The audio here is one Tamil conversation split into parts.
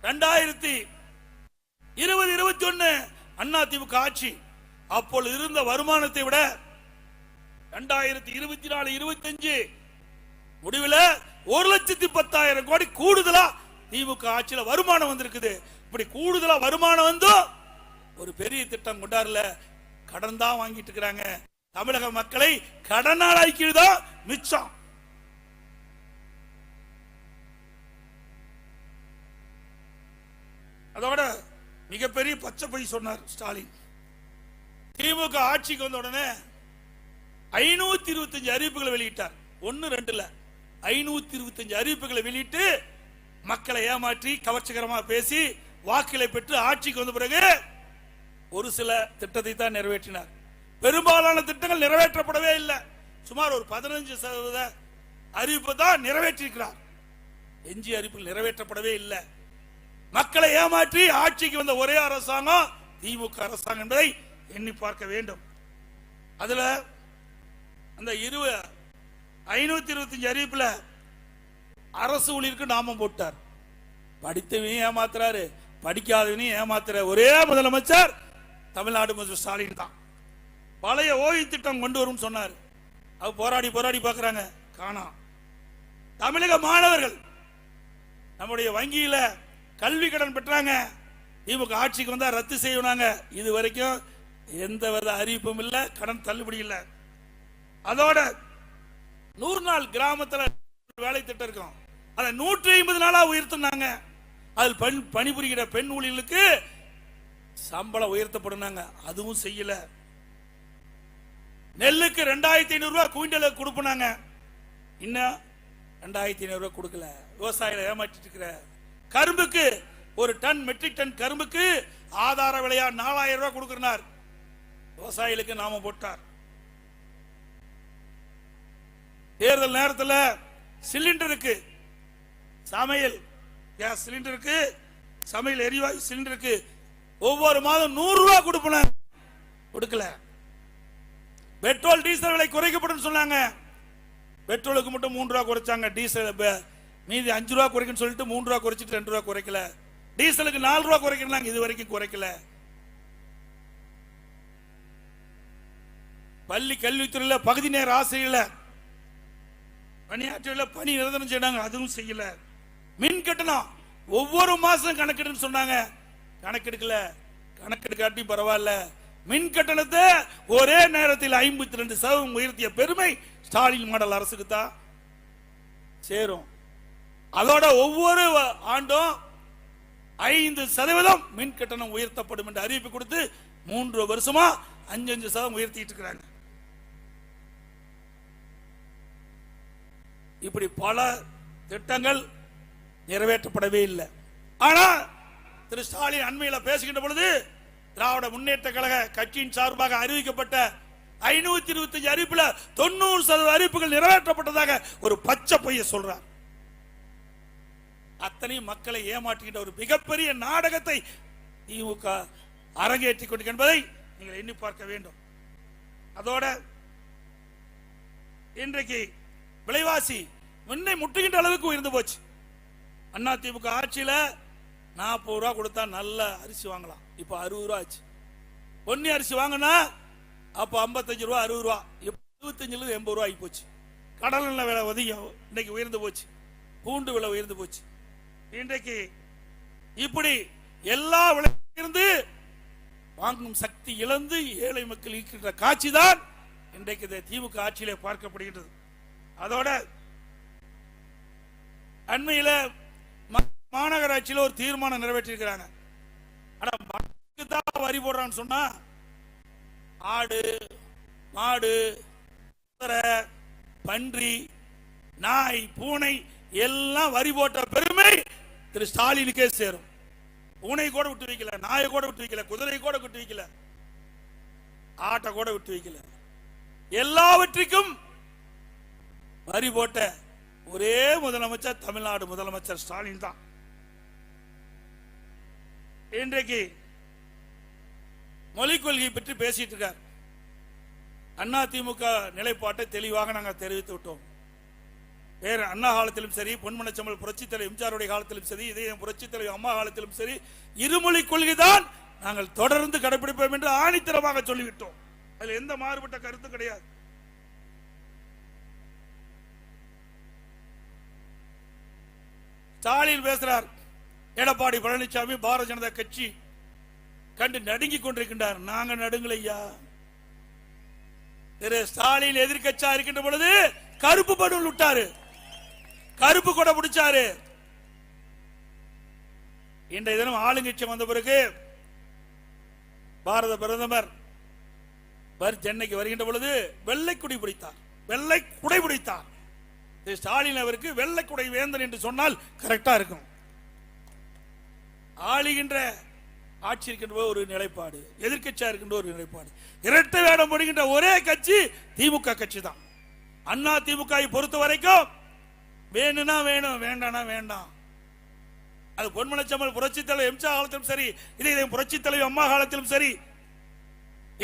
2020-21 அண்ணா திமுக ஆட்சி. அப்பொழுது இருந்த வருமானத்தை விட 2024-25 முடிவில் 1,10,000 கோடி கூடுதலா திமுக ஆட்சியில் வருமானம் வந்திருக்குது. இப்படி கூடுதலா வருமானம் வந்து ஒரு பெரிய திட்டம் கொண்டாடல, கடன் தான் வாங்கிட்டு இருக்கிறாங்க. தமிழக மக்களை கடனாளிதான் மிச்சம். அதோட மிகப்பெரிய பச்சை பொய் சொன்னார் ஸ்டாலின். திமுக ஆட்சிக்கு வந்த உடனே 525 அறிவிப்புகளை வெளியிட்டார். 1-2 525 அறிவிப்புகளை வெளியிட்டு மக்களை ஏமாற்றி கவர்ச்சிகரமாக பேசி வாக்குகளை பெற்று ஆட்சிக்கு வந்த பிறகு ஒரு சில திட்டத்தை தான் நிறைவேற்றினார். பெரும்பாலான திட்டங்கள் நிறைவேற்றப்படவே இல்லை. சுமார் ஒரு 15% அறிவிப்பு தான் நிறைவேற்றிருக்கிறார். எஞ்சிய அறிவிப்புகள் நிறைவேற்றப்படவே இல்லை. மக்களை ஏமாற்றி ஆட்சிக்கு வந்த ஒரே அரசாங்கம் திமுக அரசாங்கம் என்பதை எண்ணி பார்க்க வேண்டும். அதுல அந்த 525 அறிவிப்புல அரசு ஊழியருக்கு நாமம் போட்டார். படித்தவனையும் ஏமாத்துறாரு, படிக்காதவனையும் ஏமாத்துற ஒரே முதலமைச்சர் தமிழ்நாடு முதல்வர் ஸ்டாலின் தான். பழைய ஓய்வு திட்டம் கொண்டு வரும் சொன்னார். அது போராடி பார்க்கிறாங்க, காணோம். தமிழக மாணவர்கள் நம்முடைய வங்கியில கல்வி கடன் பெற்றாங்க, திமுக ஆட்சிக்கு வந்தா ரத்து செய்வாங்க. இது வரைக்கும் எந்த வித அறிவிப்பும் இல்லை, கடன் தள்ளுபடி இல்லை. அதோட 100 நாள் கிராமத்தில் வேலை திட்டம் இருக்கும், அதை 150 நாளா உயர்த்தினாங்க. அதில் பணிபுரிகிற பெண் ஊழியர்களுக்கு சம்பளம் உயர்த்தப்படுனாங்க, அதுவும் செய்யல. நெல்லுக்கு 2,500 ரூபாய் குவிண்டலுக்கு கொடுப்பாங்க, இன்னும் 2,500 ரூபாய் கொடுக்கல. விவசாயிகளை ஏமாற்றிட்டு இருக்கிற கரும்புக்கு ஒரு டன் மெட்ரிக் டன் கரும்புக்கு ஆதார விலையா 4,000 ரூபாய் கொடுக்கிறார். விவசாயிகளுக்கு நாம போட்டார். தேர்தல் நேரத்தில் சிலிண்டருக்கு, சமையல் கேஸ் சிலிண்டருக்கு, சமையல் எரிவாயு சிலிண்டருக்கு ஒவ்வொரு மாதம் 100 ரூபாய் கொடுப்பனர், கொடுக்கல. பெட்ரோல் டீசல் விலை குறைக்கப்படும் சொன்னாங்க, பெட்ரோலுக்கு மட்டும் 3 ரூபாய் குறைச்சாங்க. டீசல் மீதி 5 ரூபாய் குறைக்கணும்னு சொல்லிட்டு 3 ரூபாய் குறைச்சிட்டு 2 ரூபாய் குறைக்கல. டீசலுக்கு 4 ரூபாய் குறைக்கணும், இது வரைக்கும் குறைக்கல. பள்ளி கல்வித்துறையில் பகுதி நேர ஆசிரியர்களை பணியாற்ற பணி நிரந்தரம் செய்யறாங்க, அதுவும் செய்யல. மின் கட்டணம் ஒவ்வொரு மாசம் கணக்கெடுன்னு சொன்னாங்க, கணக்கெடுக்கல. கணக்கெடுக்காட்டி பரவாயில்ல, மின் கட்டணத்தை ஒரே நேரத்தில் 52% உயர்த்திய பெருமை ஸ்டாலின் மாடல் அரசுக்கு தான் சேரும். அதோட ஒவ்வொரு ஆண்டும் 5% மின் கட்டணம் உயர்த்தப்படும் என்று அறிவிப்பு கொடுத்து 3 வருஷமா 5% உயர்த்திட்டு இருக்கிறாங்க. இப்படி பல திட்டங்கள் நிறைவேற்றப்படவே இல்லை. ஆனா திரு ஸ்டாலின் அண்மையில் பேசுகின்ற பொழுது திராவிட முன்னேற்ற கழக கட்சியின் சார்பாக அறிவிக்கப்பட்ட 525 அறிவிப்புல 90% அறிவிப்புகள் நிறைவேற்றப்பட்டதாக ஒரு பச்சை பொய்யை சொல்றார். அத்தனை மக்களை ஏமாற்றுகின்ற ஒரு மிகப்பெரிய நாடகத்தை திமுக அரங்கேற்றிக் கொண்டு என்பதை நீங்கள் எண்ணி பார்க்க வேண்டும். அதோட இன்றைக்கு விலைவாசி முன்னை முட்டுகின்ற அளவுக்கு உயர்ந்து போச்சு. அண்ணா திமுக ஆட்சியில 40 ரூபாய் கொடுத்தா நல்ல அரிசி வாங்கலாம், இப்ப 60 ரூபாய் ஆச்சு. பொன்னி அரிசி வாங்கினா அப்ப 55 ரூபாய் 60 ரூபாய், 75 80 ரூபாய் ஆகி போச்சு. கடல் எண்ணெய் விலை இன்னைக்கு உயர்ந்து போச்சு, பூண்டு விலை உயர்ந்து போச்சு. இன்றைக்கு இப்படி எல்லா விலையிலிருந்து வாங்கும் சக்தி இழந்து ஏழை மக்கள் இருக்கின்ற காட்சி தான் இன்றைக்கு திமுக ஆட்சியிலே பார்க்கப்படுகின்றது. அதோட அண்மையில மாநகராட்சியில் ஒரு தீர்மானம் நிறைவேற்றிருக்கிறாங்க. வரி போடுறான்னு சொன்னா ஆடு, மாடு, பன்றி, நாய், பூனை எல்லாம் வரி போட்ட பெருமை திரு ஸ்டாலினுக்கே சேரும். பூனை கூட விட்டு வைக்கல, நாயை கூட விட்டு வைக்கல, குதிரை கூட விட்டு வைக்கல, ஆட்டை கூட விட்டு வைக்கல. எல்லாவற்றுக்கும் வரி போட்ட ஒரே முதலமைச்சர் தமிழ்நாடு முதலமைச்சர் ஸ்டாலின் தான். இன்றைக்கு மொழிக் கொள்கை பற்றி பேசிட்டு இருக்கார். அண்ணா திமுக நிலைப்பாட்டை தெளிவாக நாங்கள் தெரிவித்து விட்டோம். வேற அண்ணா காலத்திலும் சரி, பொன்மனச்செம்மல் புரட்சித் தலைவர் எம்ஜிஆருடைய காலத்திலும் சரி, இதே புரட்சித் தலைவர் அம்மா காலத்திலும் சரி, இருமொழி கொள்கைதான் நாங்கள் தொடர்ந்து கடைபிடிப்போம் என்று ஆணித்தரமாக சொல்லிவிட்டோம். அதில் எந்த மாறுபட்ட கருத்து கிடையாது. ஸ்டாலின் பேசுறார், எடப்பாடி பழனிசாமி பாரதிய ஜனதா கட்சி கண்டு நடுங்கிக் கொண்டிருக்கின்றார். நாங்க நடுங்கலையா? திரு ஸ்டாலின் எதிர்கட்சியா இருக்கின்ற பொழுது கருப்பு படுல் விட்டாரு, கருப்பு கொடை பிடிச்சாரு. இன்றைய தினம் ஆளுங்கட்சி வந்த பிறகு பாரத பிரதமர் சென்னைக்கு வருகின்ற பொழுது வெள்ளை குடை பிடித்தார், வெள்ளை குடை பிடித்தார். ஸ்டாலின் அவருக்கு வெள்ளை குடை வேந்தன் என்று சொன்னால் கரெக்டா இருக்கும். ஆளுகின்ற ஆட்சி இருக்கின்ற ஒரு நிலைப்பாடு, எதிர்கட்சியா இருக்கின்ற ஒரு நிலைப்பாடு, இரட்டை வேடம் போடுகின்ற ஒரே கட்சி திமுக கட்சி தான். அண்ணா திமுக பொறுத்த வரைக்கும் வேணும்னா வேணும், வேண்டாம்னா வேண்டாம். அது பொன்மனச்செம்மல் புரட்சித் தலைவர் எம்ஜிஆர் காலத்திலும் சரி, இதே புரட்சித் தலைவர் அம்மா காலத்திலும் சரி,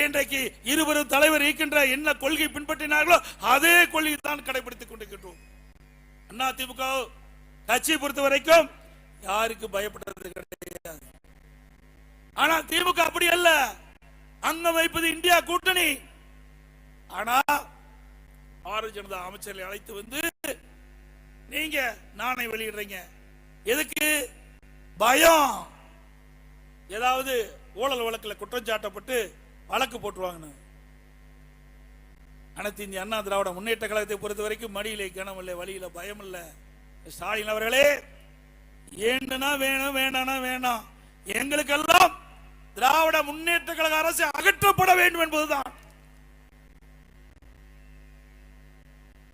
இன்றைக்கு இருவரும் தலைவர் இருக்கின்ற என்ன கொள்கை பின்பற்றினார்களோ அதே கொள்கை தான் கடைபிடித்துக் கொண்டிருக்கின்றோம். அண்ணா திமுக கட்சியை பொறுத்த வரைக்கும் யாருக்கு பயப்படுறது கிடையாது. ஆனா திமுக அப்படி அல்ல, அங்கம் வைப்பது இந்தியா கூட்டணி. ஆனா பாரதிய ஜனதா அமைச்சர்களை அழைத்து வந்து நீங்க நாணயம் வெளியிடுறீங்க, எதுக்கு? பயம். ஏதாவது ஊழல் வழக்கில் குற்றம் சாட்டப்பட்டு வழக்கு போட்டுருவாங்க. அனைத்து இந்திய அண்ணா திராவிட முன்னேற்ற கழகத்தை பொறுத்த வரைக்கும் மடியிலே கனம் இல்லை, வழியில பயம் இல்ல. ஸ்டாலின் அவர்களே, ஏன்னா வேணும், வேண்டானா வேணாம். எங்களுக்கெல்லாம் திராவிட முன்னேற்ற கழக அரசு அகற்றப்பட வேண்டும் என்பதுதான்.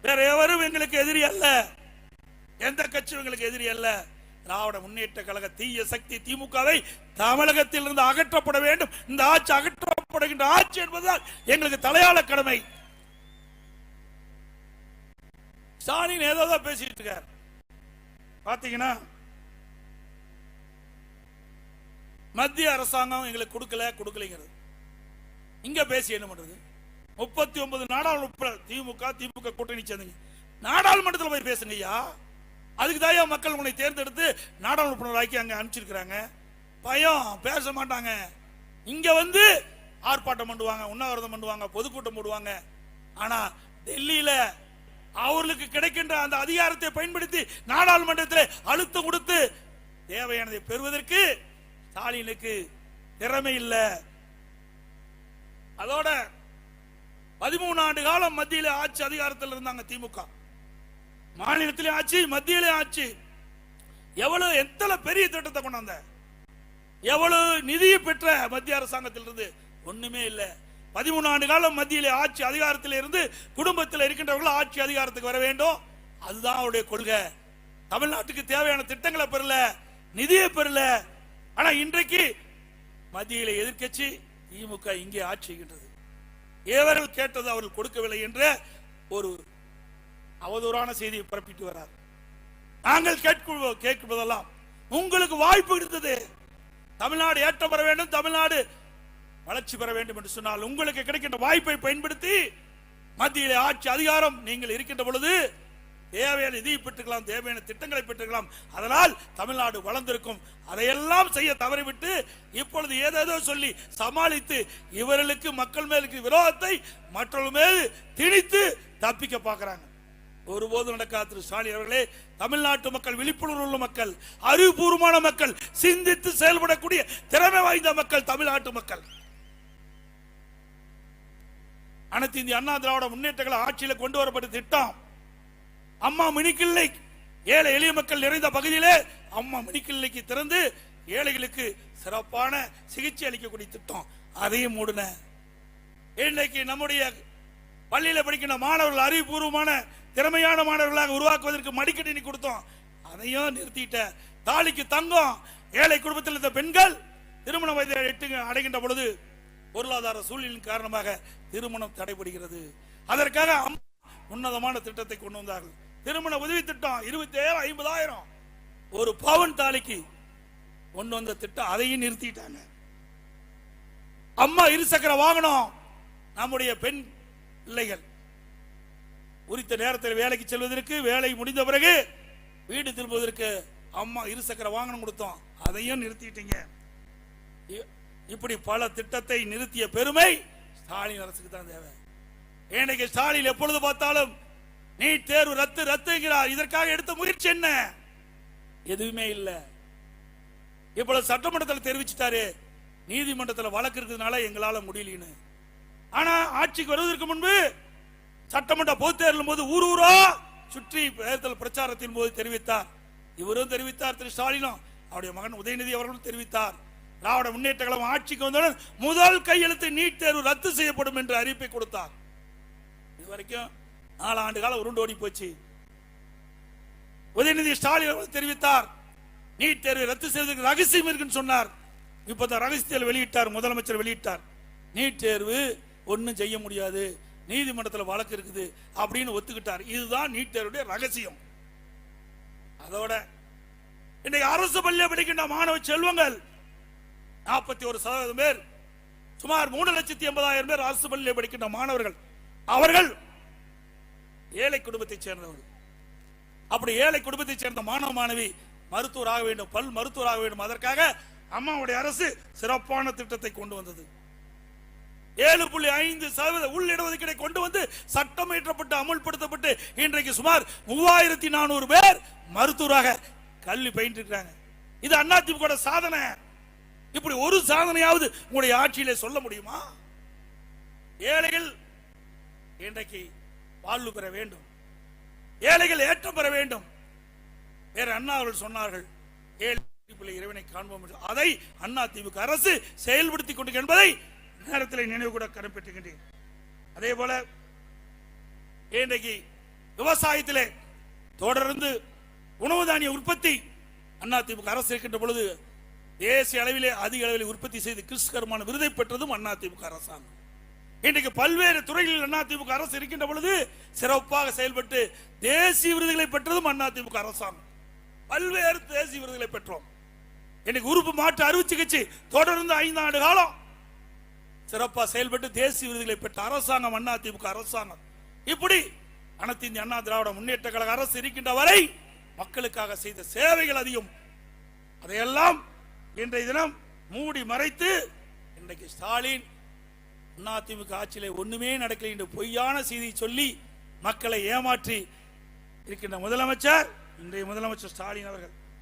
வேற எவரும் எங்களுக்கு எதிரி அல்ல, எந்த கட்சியும் எங்களுக்கு எதிரி அல்ல. திராவிட முன்னேற்ற கழக தீய சக்தி திமுகவை தமிழகத்தில் இருந்து அகற்றப்பட வேண்டும். இந்த ஆட்சி அகற்றப்படுகின்ற ஆட்சி என்பதால் எங்களுக்கு தலையாள கடமை. ஸ்டாலின் ஏதோ பேசிட்டு இருக்கார். பாத்தீங்கன்னா மத்திய அரசாங்கம் எங்களுக்கு கொடுக்கலைங்கிறது. இங்க பேசி என்ன பண்றது? 39 நாடாளுமன்ற திமுக கூட்டணி சேர்ந்தீங்க, நாடாளுமன்றத்தில் போய் பேசுங்க ஐயா. அதுக்கு தான் மக்கள் உன்னை தேர்ந்தெடுத்து நாடாளுமன்றமாக்கி அங்க அனுப்பிச்சிருக்கிறாங்க. பயம், பேச மாட்டாங்க. இங்க வந்து ஆர்ப்பாட்டம் பண்ணுவாங்க, உண்ணாவிரதம் பண்ணுவாங்க, பொதுக்கூட்டம் போடுவாங்க. ஆனா டெல்லியில அவர்களுக்கு கிடைக்கின்ற அந்த அதிகாரத்தை பயன்படுத்தி நாடாளுமன்றத்தில் அழுத்தம் கொடுத்து தேவையானதை பெறுவதற்கு ஸ்டாலினுக்கு திறமை இல்ல. அதோட 13 ஆண்டு காலம் மத்தியில ஆட்சி அதிகாரத்தில் இருந்தாங்க திமுக. மாநிலத்திலே ஆட்சி, மத்தியிலே ஆட்சி. எவ்வளவு எத்தனை பெரிய திட்டத்தை கொண்டாந்த, எவ்வளவு நிதியை பெற்ற மத்திய அரசாங்கத்தில் இருந்து ஒண்ணுமே இல்ல. 13 ஆண்டு காலம் மத்தியிலே ஆட்சி அதிகாரத்தில் இருந்து குடும்பத்தில் இருக்கின்றவர்கள் ஆட்சி அதிகாரத்துக்கு வர வேண்டும், அதுதான் அவருடைய கொள்கை. தமிழ்நாட்டுக்கு தேவையான திட்டங்களை பெறல, நிதியை பெறல. ஆனா இன்றைக்கு மத்தியிலே எதிர்க்கட்சி திமுக இங்கே ஆட்சி செய்கின்றது. ஏவர்கள் கேட்டது அவர்கள் கொடுக்கவில்லை என்ற ஒரு அவதூறான செய்தியை பரப்பிட்டு வரார். நாங்கள் கேட்கும்போதெல்லாம் உங்களுக்கு வாய்ப்பு இருந்தது, தமிழ்நாடு ஏற்றம் பெற வேண்டும், தமிழ்நாடு வளர்ச்சி பெற வேண்டும் என்று சொன்னால் உங்களுக்கு கிடைக்கின்ற வாய்ப்பை பயன்படுத்தி மத்தியிலே ஆட்சி அதிகாரம் நீங்கள் இருக்கின்ற பொழுது தேவையான நிதியை பெற்றுக்கலாம், தேவையான திட்டங்களை பெற்றுக்கலாம். அதனால் தமிழ்நாடு வளர்ந்திருக்கும். அதையெல்லாம் செய்ய தவறிவிட்டு இப்பொழுது ஏதேதோ சொல்லி சமாளித்து இவர்களுக்கு மக்கள் மேலுக்கு விரோதத்தை மற்றவர்கள் மேல் திணித்து தப்பிக்க பார்க்கிறாங்க. ஒருபோதும் நடக்காத திரு ஸ்டாலின் அவர்களே, தமிழ்நாட்டு மக்கள் விழிப்புணர்வு உள்ள மக்கள், அறிவுபூர்வமான மக்கள், சிந்தித்து செயல்படக்கூடிய திறமை வாய்ந்த மக்கள் தமிழ்நாட்டு மக்கள். அனைத்து இந்திய அண்ணா திராவிட முன்னேற்ற கழக ஆட்சியில் கொண்டு வரப்பட்ட திட்டம் அம்மா மினி கிளினிக். ஏழை எளிய மக்கள் நிறைந்த பகுதியிலே அம்மா மினி கிளினிக் திறந்து ஏழைகளுக்கு சிறப்பான சிகிச்சை அளிக்கக்கூடிய திட்டம், அதையும் மூடுன. இன்றைக்கு நம்முடைய பள்ளியில் படிக்கின்ற மாணவர்கள் அறிவுபூர்வமான திறமையான மாணவர்களாக உருவாக்குவதற்கு மடிக்கணினி கொடுத்தோம், அதையும் நிறுத்திட்ட. தாலிக்கு தங்கம், ஏழை குடும்பத்தில் இருந்த பெண்கள் திருமண வயதை அடைகின்ற பொழுது பொருளாதார சூழ்நிலையின் காரணமாக திருமணம் தடைபடுகிறது. அதற்காக உன்னதமான திட்டத்தை கொண்டு வந்தார்கள். திருமண உதவி திட்டம் 27,000 50,000 ஒரு பவன் தாலிக்கு கொண்டு வந்த திட்டம், அதையும் நிறுத்திட்டாங்க. அம்மா இருசக்கர வாகனம் நம்முடைய பெண் பிள்ளைகள் குறித்த நேரத்தில் வேலைக்கு செல்வதற்கு, வேலை முடிந்த பிறகு வீடு திரும்புவதற்கு அம்மா இருசக்கர வாகனம் கொடுத்தோம், அதையும் நிறுத்திட்டீங்க. இப்படி பல திட்டத்தை நிறுத்திய பெருமை ஸ்டாலின் அரசுக்கு தான் தேவை. இன்னைக்கு ஸ்டாலின் எப்பொழுது பார்த்தாலும் நீட் தேர்வு ரத்து ரத்துங்கிறார். இதற்காக எடுத்த முயற்சி என்ன? எதுவுமே இல்லை. இப்பொழுது சட்டமன்றத்தில் தெரிவிச்சிட்டாரு, நீதிமன்றத்தில் வழக்கு இருக்கிறதுனால எங்களால முடியலன்னு. ஆனா ஆட்சிக்கு வருவதற்கு முன்பு சட்டமன்ற பொதுத் தேர்தலின் போது ஊர் ஊரா சுற்றி தேர்தல் பிரச்சாரத்தின் போது தெரிவித்தார். இவரும் தெரிவித்தார், திரு ஸ்டாலினும், அவருடைய மகன் உதயநிதி அவர்களும் தெரிவித்தார். திராவிட முன்னேற்ற கழகம் ஆட்சிக்கு வந்தவுடன் முதல் கையெழுத்து நீட் தேர்வு ரத்து செய்யப்படும் என்று அறிவிப்பை கொடுத்தார். இதுவரைக்கும் 4 ஆண்டு காலம் உருண்டு ஓடி போச்சு. உதயநிதி ஸ்டாலின் அவர்கள் தெரிவித்தார், நீட் தேர்வை ரத்து செய்வதற்கு ரகசியம் இருக்குன்னு சொன்னார். இப்ப ரகசியத்தில் வெளியிட்டார், முதலமைச்சர் வெளியிட்டார். நீட் தேர்வு ஒன்னும் செய்ய முடியாது, நீதிமன்றத்தில் வழக்கு இருக்குது அப்படின்னு ஒத்துக்கிட்டார். இதுதான் நீட் தேர்வுடைய ரகசியம். அதோட இன்னைக்கு அரசு பள்ளியில் படிக்கின்ற மாணவ செல்வங்கள் 41% பேர், சுமார் 3,80,000 பேர் அரசு பள்ளியில் படிக்கின்ற மாணவர்கள். அவர்கள் ஏழை குடும்பத்தை சேர்ந்தவர்கள். அப்படி ஏழை குடும்பத்தை சேர்ந்த மாணவ மாணவி மருத்துவராக வேண்டும், பல் மருத்துவராக வேண்டும். அதற்காக அம்மாவுடைய அரசு சிறப்பான திட்டத்தை கொண்டு வந்தது. 7.5% உள் இடஒதுக்கீடை கொண்டு வந்து சட்டம் இயற்றப்பட்டு அமல்படுத்தப்பட்டு இன்றைக்கு சுமார் 3,400 பேர் மருத்துவராக கல்வி பயின்று இருக்காங்க. இது அதிமுக சாதனை. இப்படி ஒரு சாதனையாவது உங்களுடைய ஆட்சியிலே சொல்ல முடியுமா? ஏழைகள் இன்றைக்கு வாழ்வு பெற வேண்டும், ஏழைகள் ஏற்றம் பெற வேண்டும். வேற அண்ணா அவர்கள் சொன்னார்கள், ஏழை இறைவனை காண்போம் என்று. அதை அதிமுக அரசு செயல்படுத்திக் கொண்டு என்பதை நேரத்தில் நினைவு கூட கடன்பெற்றுகின்றேன். அதே போல இன்றைக்கு விவசாயத்திலே தொடர்ந்து உணவு தானிய உற்பத்தி அதிமுக அரசு இருக்கின்ற பொழுது தேசிய அளவிலே அதிக அளவில் உற்பத்தி செய்து கிறிஸ்கர்மான விருதை பெற்றதும் அதிமுக அரசாங்கம். இன்றைக்கு பல்வேறு துறைகளில் அதிமுக அரசு இருக்கின்ற பொழுது சிறப்பாக செயல்பட்டு தேசிய விருதுகளை பெற்றதும் அதிமுக அரசாங்கம். பல்வேறு தேசிய விருதுகளை பெற்றோம். இன்னைக்கு உறுப்பு மாற்று அறுவை சிகிச்சை தொடர்ந்து 5 ஆண்டு காலம் சிறப்பாக செயல்பட்டு தேசிய விருதுகளை பெற்ற அரசாங்கம் அதிமுக அரசாங்கம். இப்படி அனைத்து இந்திய அண்ணா திராவிட முன்னேற்ற கழக அரசு இருக்கின்ற வரை மக்களுக்காக செய்த சேவைகள் அதிகம். அதையெல்லாம் இன்றைய தினம் மூடி மறைத்து இன்றைக்கு ஸ்டாலின் அதிமுக ஆட்சியிலே ஒண்ணுமே நடக்கலை என்று பொய்யான செய்தியை சொல்லி மக்களை ஏமாற்றி இருக்கின்ற முதலமைச்சர், இன்றைய முதலமைச்சர் ஸ்டாலின் அவர்கள்